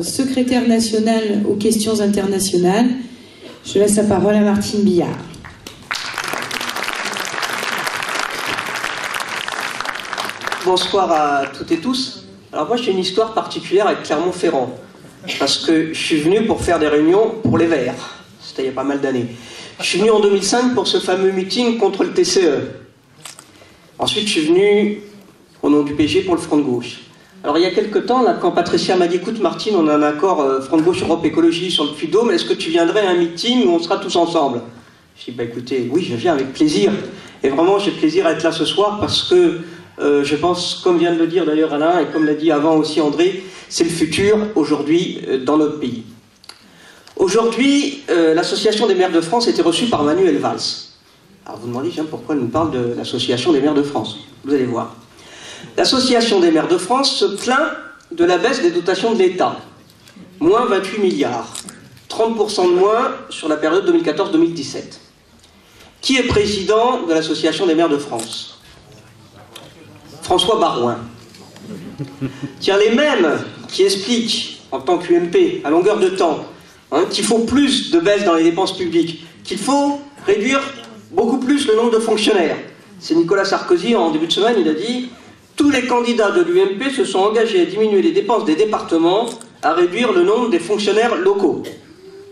Secrétaire national aux questions internationales, je laisse la parole à Martine Billard. Bonsoir à toutes et tous. Alors moi j'ai une histoire particulière avec Clermont-Ferrand, parce que je suis venu pour faire des réunions pour les Verts, c'était il y a pas mal d'années. Je suis venu en 2005 pour ce fameux meeting contre le TCE. Ensuite je suis venu au nom du PG pour le Front de Gauche. Alors il y a quelque temps, là, quand Patricia m'a dit « Écoute Martine, on a un accord Front de Gauche Europe Écologie sur le Puy-de-Dôme, est-ce que tu viendrais à un meeting où on sera tous ensemble ?» Je dis « Bah écoutez, oui, je viens avec plaisir. » Et vraiment, j'ai plaisir à être là ce soir parce que je pense, comme vient de le dire d'ailleurs Alain, et comme l'a dit avant aussi André, c'est le futur aujourd'hui dans notre pays. Aujourd'hui, l'Association des maires de France a été reçue par Manuel Valls. Alors vous demandez, pourquoi elle nous parle de l'Association des maires de France? Vous allez voir. L'Association des maires de France se plaint de la baisse des dotations de l'État. Moins 28 milliards. 30% de moins sur la période 2014-2017. Qui est président de l'Association des maires de France? François Baroin. Tiens, les mêmes qui expliquent, en tant qu'UMP, à longueur de temps, qu'il faut plus de baisse dans les dépenses publiques, qu'il faut réduire beaucoup plus le nombre de fonctionnaires. C'est Nicolas Sarkozy, en début de semaine, il a dit « Tous les candidats de l'UMP se sont engagés à diminuer les dépenses des départements, à réduire le nombre des fonctionnaires locaux. »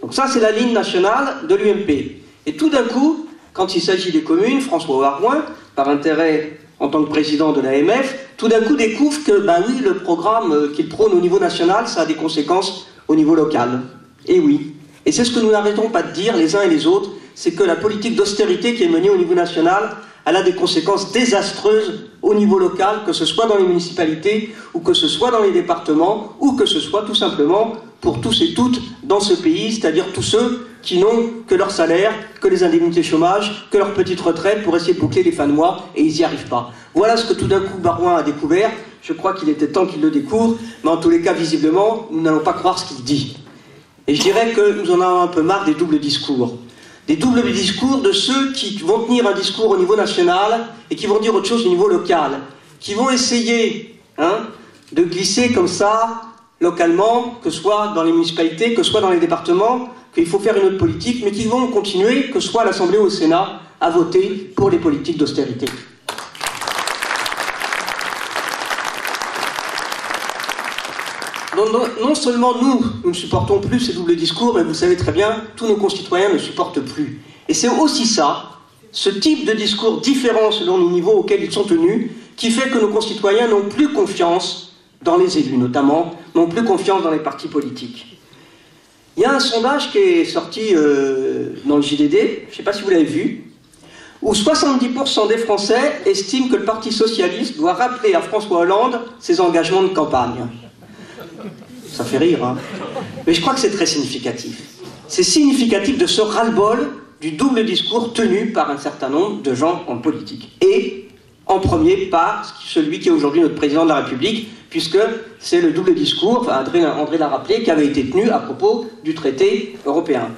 Donc ça, c'est la ligne nationale de l'UMP. Et tout d'un coup, quand il s'agit des communes, François Baroin, par intérêt en tant que président de l'AMF, tout d'un coup découvre que, ben oui, le programme qu'il prône au niveau national, ça a des conséquences au niveau local. Et oui. Et c'est ce que nous n'arrêtons pas de dire, les uns et les autres, c'est que la politique d'austérité qui est menée au niveau national, elle a des conséquences désastreuses au niveau local, que ce soit dans les municipalités, ou que ce soit dans les départements, ou que ce soit tout simplement pour tous et toutes dans ce pays, c'est-à-dire tous ceux qui n'ont que leur salaire, que les indemnités chômage, que leur petite retraite pour essayer de boucler les fins de mois, et ils n'y arrivent pas. Voilà ce que tout d'un coup Baroin a découvert. Je crois qu'il était temps qu'il le découvre, mais en tous les cas, visiblement, nous n'allons pas croire ce qu'il dit. Et je dirais que nous en avons un peu marre des doubles discours. Des doubles discours de ceux qui vont tenir un discours au niveau national et qui vont dire autre chose au niveau local, qui vont essayer de glisser comme ça, localement, que ce soit dans les municipalités, que ce soit dans les départements, qu'il faut faire une autre politique, mais qui vont continuer, que ce soit à l'Assemblée ou au Sénat, à voter pour les politiques d'austérité. Non seulement nous ne supportons plus ces doubles discours, mais vous savez très bien, tous nos concitoyens ne supportent plus. Et c'est aussi ça, ce type de discours différent selon les niveaux auxquels ils sont tenus, qui fait que nos concitoyens n'ont plus confiance dans les élus, notamment, n'ont plus confiance dans les partis politiques. Il y a un sondage qui est sorti dans le JDD, je ne sais pas si vous l'avez vu, où 70% des Français estiment que le Parti socialiste doit rappeler à François Hollande ses engagements de campagne. Ça fait rire, hein. Mais je crois que c'est très significatif. C'est significatif de ce ras-le-bol du double discours tenu par un certain nombre de gens en politique. Et, en premier, par celui qui est aujourd'hui notre président de la République, puisque c'est le double discours, enfin André l'a rappelé, qui avait été tenu à propos du traité européen.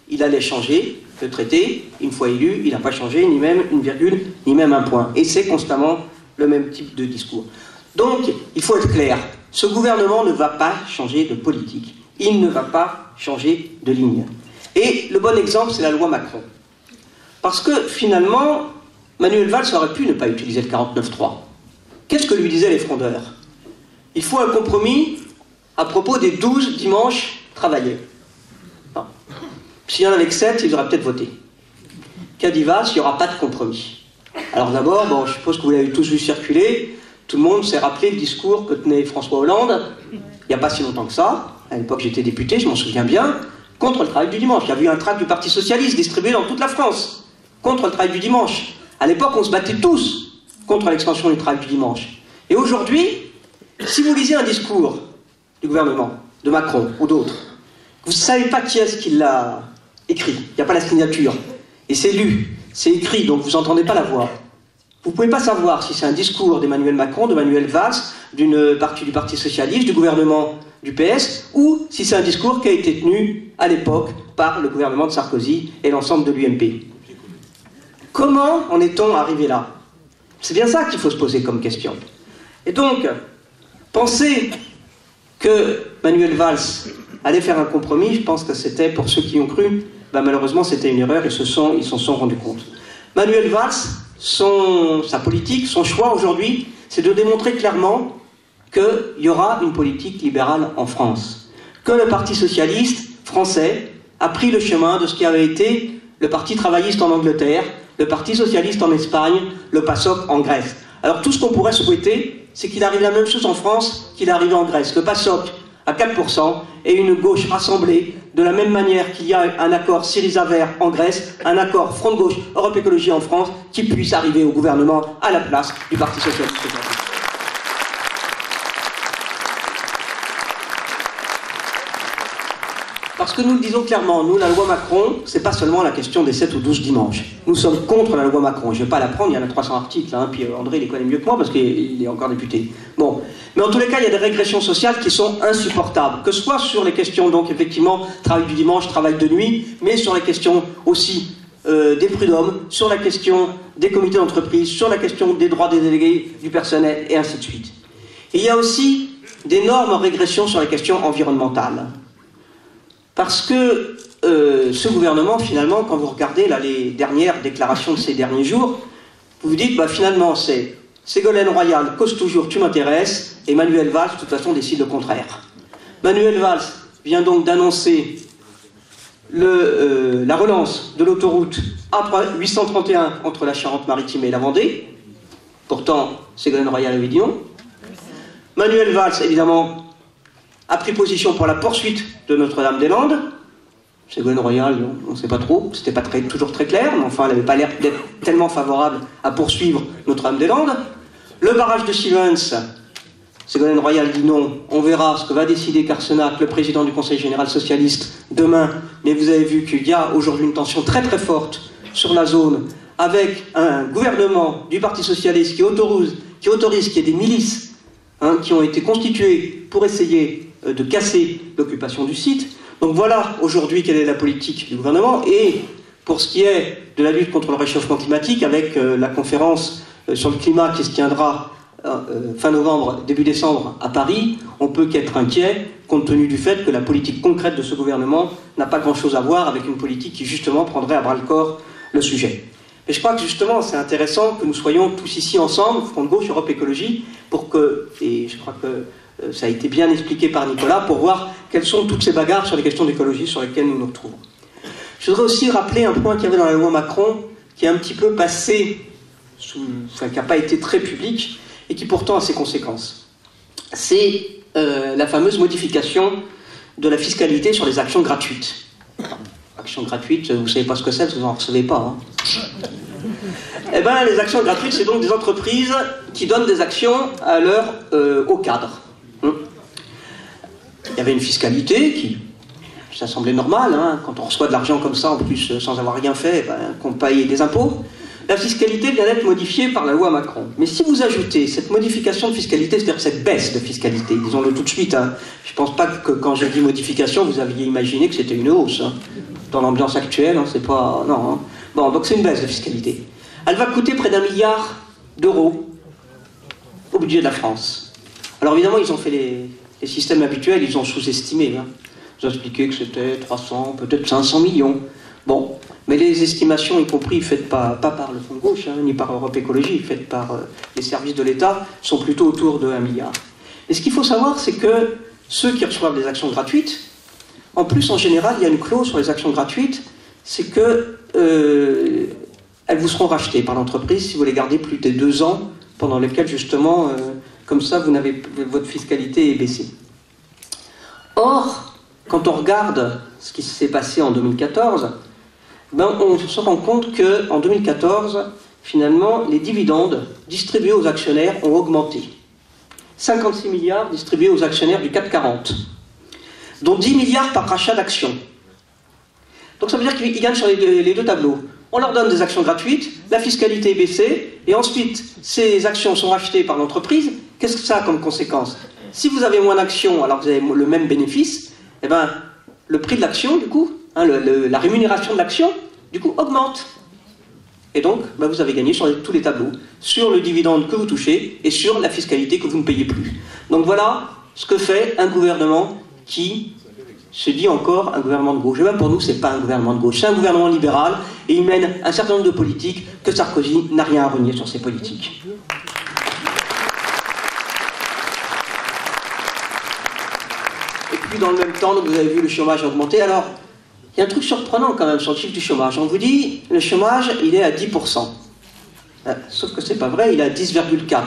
Il allait changer le traité, une fois élu, il n'a pas changé ni même une virgule, ni même un point. Et c'est constamment le même type de discours. Donc, il faut être clair. Ce gouvernement ne va pas changer de politique. Il ne va pas changer de ligne. Et le bon exemple, c'est la loi Macron. Parce que, finalement, Manuel Valls aurait pu ne pas utiliser le 49.3. Qu'est-ce que lui disaient les frondeurs? Il faut un compromis à propos des 12 dimanches travaillés. S'il y en avait que 7, ils auraient peut-être voté. Qu'a dit Valls? Il n'y aura pas de compromis. Alors d'abord, je suppose que vous l'avez tous vu circuler. Tout le monde s'est rappelé le discours que tenait François Hollande, il n'y a pas si longtemps que ça, à l'époque j'étais député, je m'en souviens bien, contre le travail du dimanche. Il y a eu un tract du Parti Socialiste distribué dans toute la France, contre le travail du dimanche. À l'époque, on se battait tous contre l'extension du travail du dimanche. Et aujourd'hui, si vous lisez un discours du gouvernement, de Macron ou d'autres, vous ne savez pas qui est-ce qui l'a écrit, il n'y a pas la signature, et c'est lu, c'est écrit, donc vous n'entendez pas la voix. Vous ne pouvez pas savoir si c'est un discours d'Emmanuel Macron, de Manuel Valls, du Parti Socialiste, du gouvernement du PS, ou si c'est un discours qui a été tenu à l'époque par le gouvernement de Sarkozy et l'ensemble de l'UMP. Comment en est-on arrivé là? C'est bien ça qu'il faut se poser comme question. Et donc, penser que Manuel Valls allait faire un compromis, je pense que c'était, pour ceux qui ont cru, malheureusement c'était une erreur et ils s'en sont rendus compte. Manuel Valls, sa politique, son choix aujourd'hui, c'est de démontrer clairement qu'il y aura une politique libérale en France. Que le Parti socialiste français a pris le chemin de ce qui avait été le Parti travailliste en Angleterre, le Parti socialiste en Espagne, le PASOK en Grèce. Alors tout ce qu'on pourrait souhaiter, c'est qu'il arrive la même chose en France qu'il est arrivé en Grèce. Le PASOK à 4% et une gauche rassemblée, de la même manière qu'il y a un accord Syriza Vert en Grèce, un accord Front de Gauche Europe Écologie en France, qui puisse arriver au gouvernement à la place du Parti socialiste. Parce que nous le disons clairement, nous, la loi Macron, c'est pas seulement la question des 7 ou 12 dimanches. Nous sommes contre la loi Macron. Je ne vais pas la prendre, il y en a 300 articles, hein, puis André, il les connaît mieux que moi parce qu'il est encore député. Bon. Mais en tous les cas, il y a des régressions sociales qui sont insupportables. Que ce soit sur les questions, donc effectivement, travail du dimanche, travail de nuit, mais sur les questions aussi des prud'hommes, sur la question des comités d'entreprise, sur la question des droits des délégués, du personnel, et ainsi de suite. Et il y a aussi d'énormes régressions sur les questions environnementales. Parce que ce gouvernement, finalement, quand vous regardez là, les dernières déclarations de ces derniers jours, vous vous dites, finalement, c'est Ségolène Royal cause toujours tu m'intéresses, et Manuel Valls, de toute façon, décide le contraire. Manuel Valls vient donc d'annoncer la relance de l'autoroute A831 entre la Charente-Maritime et la Vendée. Pourtant, Ségolène Royal avait dit non. Manuel Valls, évidemment, a pris position pour la poursuite de Notre-Dame-des-Landes. Ségolène Royal, on ne sait pas trop, c'était pas toujours très clair, mais enfin, elle n'avait pas l'air d'être tellement favorable à poursuivre Notre-Dame-des-Landes. Le barrage de Sivens, Ségolène Royal dit non, on verra ce que va décider Carcenac, le président du Conseil général socialiste, demain, mais vous avez vu qu'il y a aujourd'hui une tension très très forte sur la zone, avec un gouvernement du Parti socialiste qui autorise qu'il y ait des milices qui ont été constituées pour essayer de casser l'occupation du site. Donc voilà aujourd'hui quelle est la politique du gouvernement. Et pour ce qui est de la lutte contre le réchauffement climatique, avec la conférence sur le climat qui se tiendra fin novembre, début décembre à Paris, on peut qu'être inquiet compte tenu du fait que la politique concrète de ce gouvernement n'a pas grand-chose à voir avec une politique qui justement prendrait à bras-le-corps le sujet. Et je crois que justement c'est intéressant que nous soyons tous ici ensemble, Front de Gauche, Europe Écologie, pour que, et je crois que ça a été bien expliqué par Nicolas, pour voir quelles sont toutes ces bagarres sur les questions d'écologie sur lesquelles nous nous retrouvons. Je voudrais aussi rappeler un point qu'il y avait dans la loi Macron, qui est un petit peu passé, qui n'a pas été très public, et qui pourtant a ses conséquences. C'est la fameuse modification de la fiscalité sur les actions gratuites. Actions gratuites, vous ne savez pas ce que c'est, vous n'en recevez pas. Eh bien, les actions gratuites, c'est donc des entreprises qui donnent des actions au cadre. Il y avait une fiscalité qui, ça semblait normal, quand on reçoit de l'argent comme ça, en plus, sans avoir rien fait, qu'on paye des impôts. La fiscalité vient d'être modifiée par la loi Macron. Mais si vous ajoutez cette modification de fiscalité, c'est-à-dire cette baisse de fiscalité, disons-le tout de suite, je ne pense pas que quand j'ai dit modification, vous aviez imaginé que c'était une hausse. Dans l'ambiance actuelle, c'est pas... Non. Bon, donc c'est une baisse de fiscalité. Elle va coûter près d'1 milliard d'euros au budget de la France. Alors évidemment, ils ont fait les systèmes habituels, ils ont sous-estimé. Ils ont expliqué que c'était 300, peut-être 500 millions. Bon, mais les estimations, y compris faites pas par le Front de Gauche, ni par Europe Écologie, faites par les services de l'État, sont plutôt autour de 1 milliard. Et ce qu'il faut savoir, c'est que ceux qui reçoivent des actions gratuites, en plus, en général, il y a une clause sur les actions gratuites, c'est que elles vous seront rachetées par l'entreprise si vous les gardez plus de 2 ans, pendant lesquels, justement, comme ça, votre fiscalité est baissée. Or, quand on regarde ce qui s'est passé en 2014, on se rend compte qu'en 2014, finalement, les dividendes distribués aux actionnaires ont augmenté. 56 milliards distribués aux actionnaires du CAC 40, dont 10 milliards par rachat d'actions. Donc ça veut dire qu'ils gagnent sur les deux tableaux. On leur donne des actions gratuites, la fiscalité est baissée, et ensuite, ces actions sont rachetées par l'entreprise. Qu'est-ce que ça a comme conséquence? Si vous avez moins d'actions alors que vous avez le même bénéfice, eh ben, le prix de l'action, du coup, la rémunération de l'action, du coup, augmente. Et donc, vous avez gagné sur tous les tableaux, sur le dividende que vous touchez et sur la fiscalité que vous ne payez plus. Donc voilà ce que fait un gouvernement qui se dit encore un gouvernement de gauche. Et même pour nous, c'est pas un gouvernement de gauche, c'est un gouvernement libéral, et il mène un certain nombre de politiques que Sarkozy n'a rien à renier sur ces politiques. Et puis dans le même temps, donc, vous avez vu le chômage augmenter. Alors, il y a un truc surprenant quand même sur le chiffre du chômage. On vous dit, le chômage, il est à 10%. Sauf que c'est pas vrai, il est à 10,4%.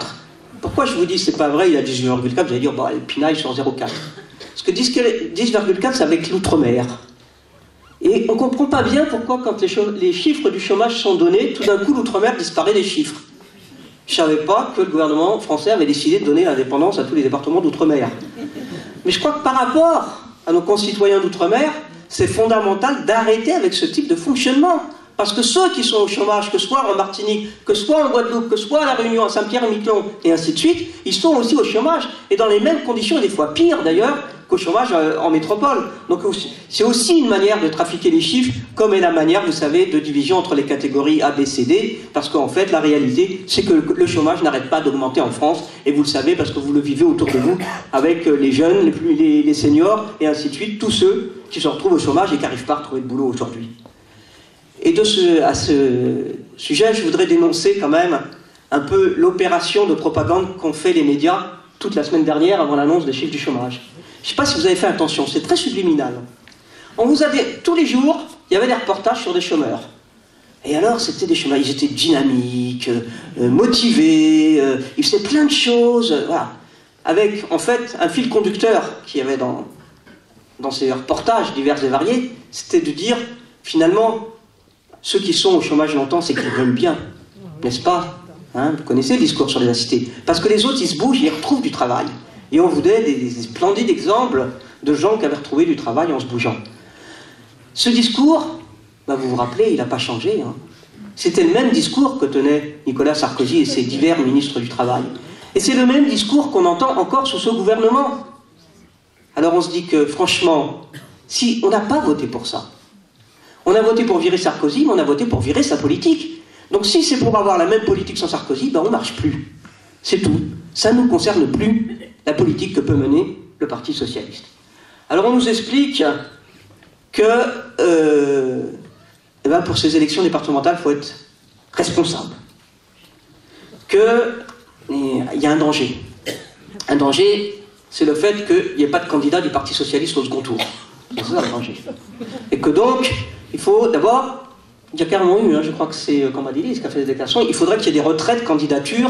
Pourquoi je vous dis c'est pas vrai, il est à 18,4%, vous allez dire, bon, elle pinaille sur 0,4%. Parce que 10,4, c'est avec l'outre-mer. Et on ne comprend pas bien pourquoi, quand les chiffres du chômage sont donnés, tout d'un coup, l'outre-mer disparaît des chiffres. Je ne savais pas que le gouvernement français avait décidé de donner l'indépendance à tous les départements d'outre-mer. Mais je crois que par rapport à nos concitoyens d'outre-mer, c'est fondamental d'arrêter avec ce type de fonctionnement. Parce que ceux qui sont au chômage, que ce soit en Martinique, que ce soit en Guadeloupe, que ce soit à La Réunion, à Saint-Pierre-et-Miquelon, et ainsi de suite, ils sont aussi au chômage, et dans les mêmes conditions, et des fois pire d'ailleurs, qu'au chômage en métropole. Donc c'est aussi une manière de trafiquer les chiffres, comme est la manière, vous savez, de division entre les catégories A, B, C, D, parce qu'en fait, la réalité, c'est que le chômage n'arrête pas d'augmenter en France, et vous le savez parce que vous le vivez autour de vous, avec les jeunes, les seniors, et ainsi de suite, tous ceux qui se retrouvent au chômage et qui n'arrivent pas à retrouver de boulot aujourd'hui. Et à ce sujet, je voudrais dénoncer quand même un peu l'opération de propagande qu'ont fait les médias toute la semaine dernière avant l'annonce des chiffres du chômage. Je ne sais pas si vous avez fait attention, c'est très subliminal. On vous a dit, tous les jours, il y avait des reportages sur des chômeurs. Et alors, c'était des chômeurs, ils étaient dynamiques, motivés, ils faisaient plein de choses, voilà. Avec, en fait, un fil conducteur qu'il y avait dans ces reportages divers et variés, c'était de dire, finalement, ceux qui sont au chômage longtemps, c'est qu'ils veulent bien, n'est-ce pas, hein? Vous connaissez le discours sur les incités. Parce que les autres, ils se bougent, ils retrouvent du travail. Et on vous donne des splendides exemples de gens qui avaient retrouvé du travail en se bougeant. Ce discours, ben vous vous rappelez, il n'a pas changé. Hein. C'était le même discours que tenaient Nicolas Sarkozy et ses divers ministres du Travail. Et c'est le même discours qu'on entend encore sous ce gouvernement. Alors on se dit que, franchement, si on n'a pas voté pour ça, on a voté pour virer Sarkozy, mais on a voté pour virer sa politique. Donc si c'est pour avoir la même politique sans Sarkozy, ben on ne marche plus. C'est tout. Ça ne nous concerne plus, la politique que peut mener le Parti Socialiste. Alors on nous explique que eh ben pour ces élections départementales, il faut être responsable. Qu'il y a un danger. Un danger, c'est le fait qu'il n'y ait pas de candidat du Parti Socialiste au second tour. C'est ça le danger. Et que donc, il faut d'abord, il y a carrément eu, hein, je crois que c'est Cambadélis qui a fait des déclarations, il faudrait qu'il y ait des retraits de candidature,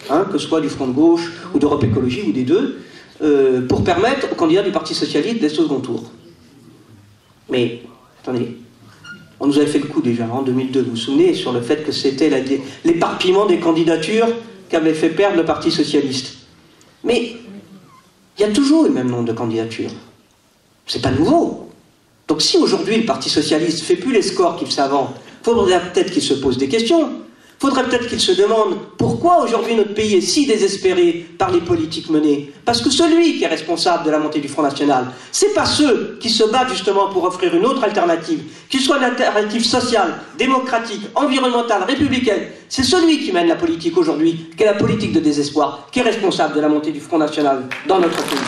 hein, que ce soit du Front de Gauche ou d'Europe Écologie ou des deux, pour permettre aux candidats du Parti Socialiste d'être au second tour. Mais, attendez, on nous avait fait le coup déjà en 2002, vous vous souvenez, sur le fait que c'était l'éparpillement des candidatures qui avait fait perdre le Parti Socialiste. Mais il y a toujours le même nombre de candidatures. C'est pas nouveau. Donc si aujourd'hui le Parti Socialiste ne fait plus les scores qu'il faisait avant, il faudrait peut-être qu'il se pose des questions. Il faudrait peut-être qu'il se demande pourquoi aujourd'hui notre pays est si désespéré par les politiques menées. Parce que celui qui est responsable de la montée du Front National, c'est pas ceux qui se battent justement pour offrir une autre alternative, qu'il soit une alternative sociale, démocratique, environnementale, républicaine. C'est celui qui mène la politique aujourd'hui, qui est la politique de désespoir, qui est responsable de la montée du Front National dans notre pays.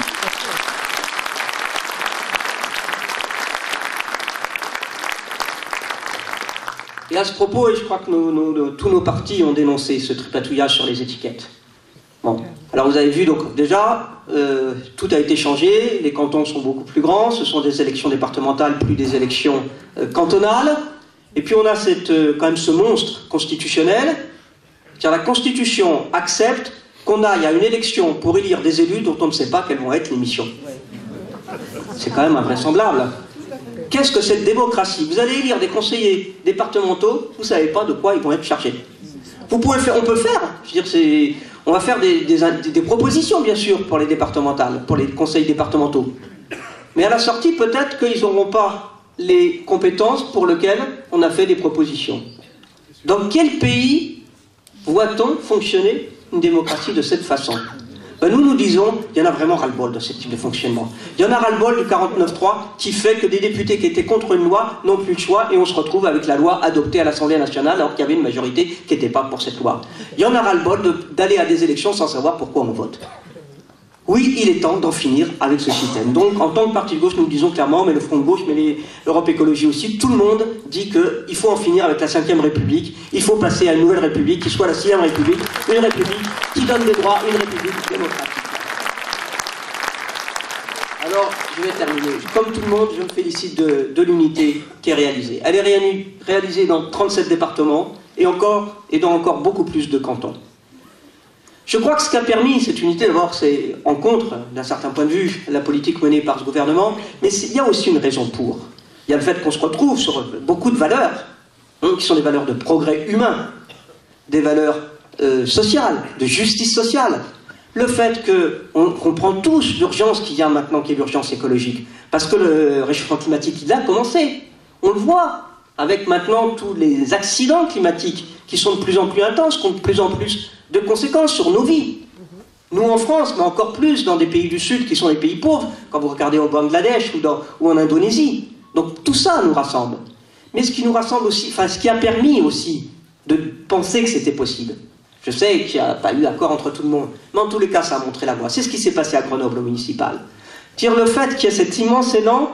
Et à ce propos, et je crois que tous nos partis ont dénoncé ce tripatouillage sur les étiquettes. Bon, alors vous avez vu, donc déjà, tout a été changé, les cantons sont beaucoup plus grands, ce sont des élections départementales, plus des élections cantonales, et puis on a quand même ce monstre constitutionnel, car la Constitution accepte qu'on aille à une élection pour élire des élus dont on ne sait pas quelles vont être les missions. C'est quand même invraisemblable. Qu'est-ce que cette démocratie? Vous allez élire des conseillers départementaux, vous ne savez pas de quoi ils vont être chargés. On peut faire, je veux dire, on va faire des propositions, bien sûr, pour les départementales, pour les conseils départementaux. Mais à la sortie, peut-être qu'ils n'auront pas les compétences pour lesquelles on a fait des propositions. Dans quel pays voit-on fonctionner une démocratie de cette façon? Ben nous disons, il y en a vraiment ras-le-bol de ce type de fonctionnement. Il y en a ras-le-bol du 49.3 qui fait que des députés qui étaient contre une loi n'ont plus de choix et on se retrouve avec la loi adoptée à l'Assemblée nationale alors qu'il y avait une majorité qui n'était pas pour cette loi. Il y en a ras-le-bol d'aller à des élections sans savoir pourquoi on vote. Oui, il est temps d'en finir avec ce système. Donc, en tant que parti de gauche, nous le disons clairement, mais le Front de gauche, mais l'Europe Écologie aussi, tout le monde dit qu'il faut en finir avec la 5e République, il faut passer à une nouvelle République, qui soit la 6e République, une République qui donne des droits, une République démocratique. Alors, je vais terminer. Comme tout le monde, je me félicite de l'unité qui est réalisée. Elle est réalisée dans 37 départements et dans encore beaucoup plus de cantons. Je crois que ce qui a permis cette unité, d'abord, c'est en contre, d'un certain point de vue, la politique menée par ce gouvernement, mais il y a aussi une raison pour. Il y a le fait qu'on se retrouve sur beaucoup de valeurs, qui sont des valeurs de progrès humain, des valeurs sociales, de justice sociale. Le fait qu'on comprend tous l'urgence qu'il y a maintenant, qui est l'urgence écologique, parce que le réchauffement climatique, il a commencé. On le voit avec maintenant tous les accidents climatiques qui sont de plus en plus intenses, qui ont de plus en plus de conséquences sur nos vies. Nous en France, mais encore plus dans des pays du Sud qui sont des pays pauvres, quand vous regardez au Bangladesh ou en Indonésie. Donc tout ça nous rassemble. Mais ce qui nous rassemble aussi, enfin ce qui a permis aussi de penser que c'était possible. Je sais qu'il n'y a pas eu accord entre tout le monde, mais en tous les cas ça a montré la voie. C'est ce qui s'est passé à Grenoble au municipal. Dire le fait qu'il y a cet immense élan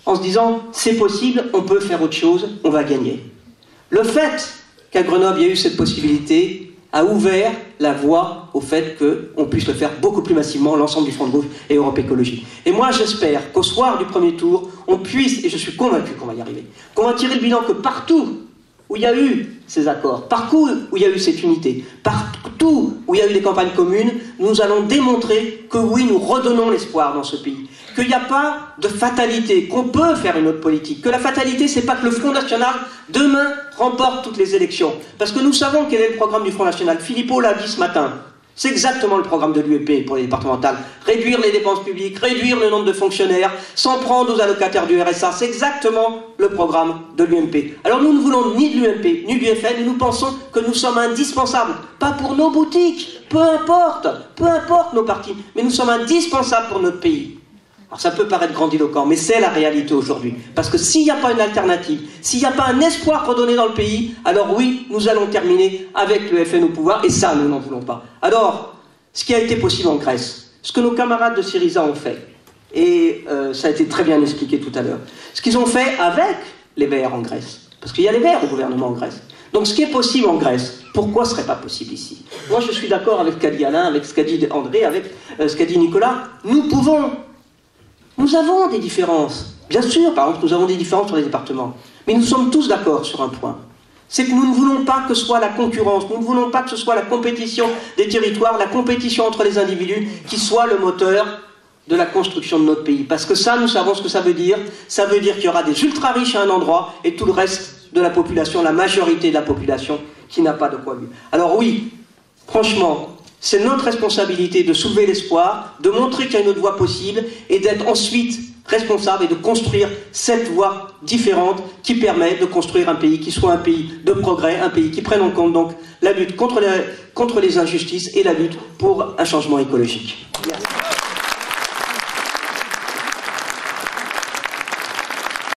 en se disant c'est possible, on peut faire autre chose, on va gagner. Le fait qu'à Grenoble il y a eu cette possibilité a ouvert la voie au fait qu'on puisse le faire beaucoup plus massivement, l'ensemble du Front de gauche et Europe Écologie. Et moi j'espère qu'au soir du premier tour, on puisse, et je suis convaincu qu'on va y arriver, qu'on va tirer le bilan que partout où il y a eu ces accords, partout où il y a eu cette unité, partout où il y a eu des campagnes communes, nous allons démontrer que oui, nous redonnons l'espoir dans ce pays, qu'il n'y a pas de fatalité, qu'on peut faire une autre politique, que la fatalité, c'est pas que le Front National, demain, remporte toutes les élections. Parce que nous savons quel est le programme du Front National. Philippot l'a dit ce matin. C'est exactement le programme de l'UEP pour les départementales. Réduire les dépenses publiques, réduire le nombre de fonctionnaires, s'en prendre aux allocataires du RSA. C'est exactement le programme de l'UMP. Alors nous ne voulons ni de l'UMP, ni du FN, nous pensons que nous sommes indispensables. Pas pour nos boutiques, peu importe nos partis, mais nous sommes indispensables pour notre pays. Alors ça peut paraître grandiloquent, mais c'est la réalité aujourd'hui. Parce que s'il n'y a pas une alternative, s'il n'y a pas un espoir redonné dans le pays, alors oui, nous allons terminer avec le FN au pouvoir, et ça, nous n'en voulons pas. Alors, ce qui a été possible en Grèce, ce que nos camarades de Syriza ont fait, et ça a été très bien expliqué tout à l'heure, ce qu'ils ont fait avec les Verts en Grèce, parce qu'il y a les Verts au gouvernement en Grèce. Donc ce qui est possible en Grèce, pourquoi ce ne serait pas possible ici? Moi je suis d'accord avec ce qu'a dit Alain, avec ce qu'a dit André, avec ce qu'a dit Nicolas, nous pouvons. Nous avons des différences. Bien sûr, par exemple, nous avons des différences sur les départements. Mais nous sommes tous d'accord sur un point. C'est que nous ne voulons pas que ce soit la concurrence, nous ne voulons pas que ce soit la compétition des territoires, la compétition entre les individus, qui soit le moteur de la construction de notre pays. Parce que ça, nous savons ce que ça veut dire. Ça veut dire qu'il y aura des ultra-riches à un endroit et tout le reste de la population, la majorité de la population, qui n'a pas de quoi vivre. Alors oui, franchement, c'est notre responsabilité de soulever l'espoir, de montrer qu'il y a une autre voie possible et d'être ensuite responsable et de construire cette voie différente qui permet de construire un pays qui soit un pays de progrès, un pays qui prenne en compte donc la lutte contre les injustices et la lutte pour un changement écologique. Merci.